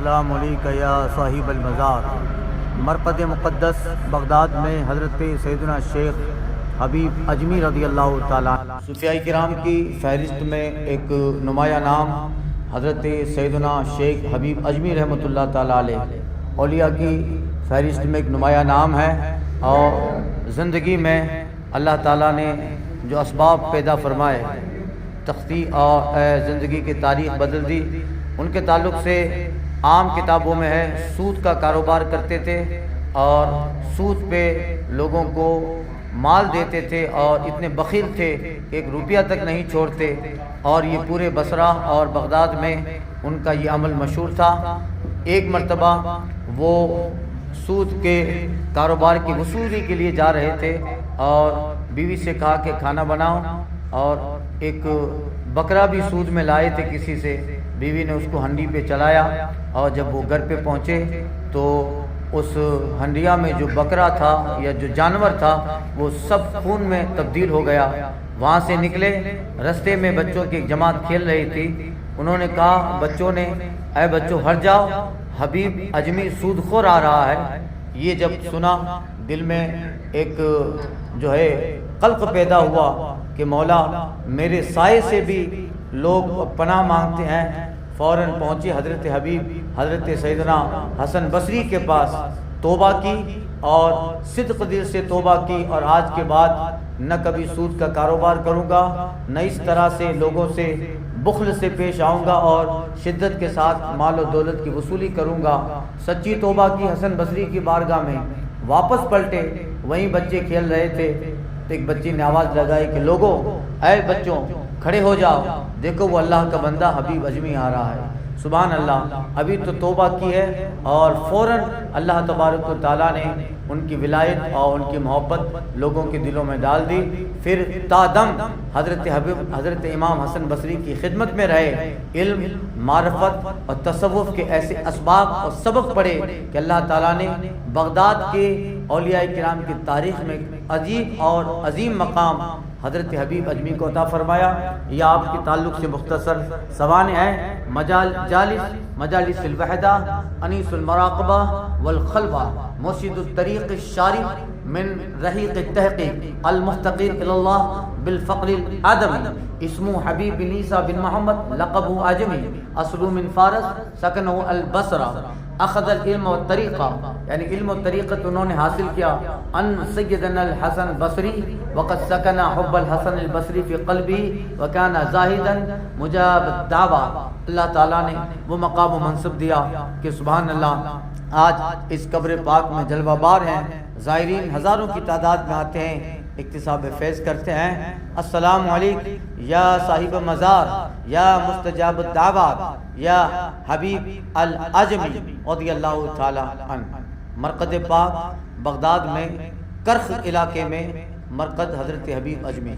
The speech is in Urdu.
السلام علیکم یا صاحب المزار۔ مرقد مقدس بغداد میں حضرت سیدنا شیخ حبیب اجمی رضی اللہ تعالیٰ صوفیاء کرام کی فہرست میں ایک نمایاں نام حضرت سیدنا شیخ حبیب اجمی رحمۃ اللہ تعالیٰ علیہ اولیاء کی فہرست میں ایک نمایاں نام ہے، اور زندگی میں اللہ تعالیٰ نے جو اسباب پیدا فرمائے، تختی اور زندگی کی تاریخ بدل دی، ان کے تعلق سے عام کتابوں میں ہے سود کا کاروبار کرتے تھے اور سود پہ لوگوں کو مال دیتے تھے، اور اتنے بخیل تھے کہ ایک روپیہ تک نہیں چھوڑتے، اور یہ پورے بصرہ اور بغداد میں ان کا یہ عمل مشہور تھا۔ ایک مرتبہ وہ سود کے کاروبار کی وصولی کے لیے جا رہے تھے، اور بیوی سے کہا کہ کھانا بناؤ، اور ایک بکرا بھی سود میں لائے تھے کسی سے، بیوی نے اس کو ہنڈی پہ چلایا، اور جب وہ گھر پہ پہنچے تو اس ہنڈیا میں جو بکرا تھا یا جو جانور تھا وہ سب خون میں تبدیل ہو گیا۔ وہاں سے نکلے، رستے میں بچوں کی ایک جماعت کھیل رہی تھی، انہوں نے کہا، بچوں نے، اے بچوں ہٹ جاؤ، حبیب اجمی سود خور آ رہا ہے۔ یہ جب سنا دل میں ایک جو ہے قلق پیدا ہوا کہ مولا میرے سائے سے بھی لوگ پناہ مانگتے ہیں۔ فوراً پہنچے حضرت حبیب حضرت سیدنا حسن بصری کے پاس، توبہ کی اور صدق دل سے توبہ کی، اور آج کے بعد نہ کبھی سود کا کاروبار کروں گا، نہ اس طرح سے لوگوں سے بخل سے پیش آؤں گا، اور شدت کے ساتھ مال و دولت کی وصولی کروں گا۔ سچی توبہ کی حسن بصری کی بارگاہ میں، واپس پلٹے، وہیں بچے کھیل رہے تھے تو ایک بچی نے آواز لگائی کہ لوگوں، اے بچوں کھڑے ہو جاؤ، دیکھو وہ اللہ کا بندہ حبیب اجمی آ رہا ہے۔ سبحان اللہ، ابھی تو توبہ کی ہے، اور فوراً اللہ تبارک و تعالیٰ نے ان کی ولایت اور ان کی محبت لوگوں کے دلوں میں ڈال دی۔ پھر تا دم حضرت امام حسن بصری کی خدمت میں رہے، علم، معرفت اور تصوف کے ایسے اسباب اور سبق پڑھے کہ اللہ تعالیٰ نے بغداد کے اولیاء کرام کی تاریخ میں عجیب اور عظیم مقام حضرت حبیب اجمی کو عطا فرمایا۔ یہ آپ کے تعلق سے مختصر سوانح ہیں۔ مجالس الوحدہ، انیس المراقبہ والخلوہ، مرشد الطریق الشارع من رحیق التحقیق، المفتقر الی اللہ بالفقر الآدمی، اسمه حبیب بن عیسیٰ بن محمد، لقبه اجمی، اصل من فارس، سکنه البصرہ، اخذ العلم والطریقہ، یعنی علم و طریقت انہوں نے حاصل کیا ان سیدنا الحسن بصری، وقد سکن حب الحسن البصری فی قلبی، وکان زاہدا مجاب الدعوہ۔ اللہ تعالیٰ نے وہ مقام و منصب دیا کہ سبحان اللہ، آج اس قبر پاک میں جلوہ بار ہیں، زائرین ہزاروں کی تعداد میں آتے ہیں، اکتساب فیض کرتے ہیں۔ السلام علیکم یا صاحب مزار، یا مستجاب الدعوات، یا حبیب الاجمی رضی اللہ تعالی عنہ۔ مرقد پاک بغداد میں کرخ علاقے میں مرقد حضرت حبیب اجمی۔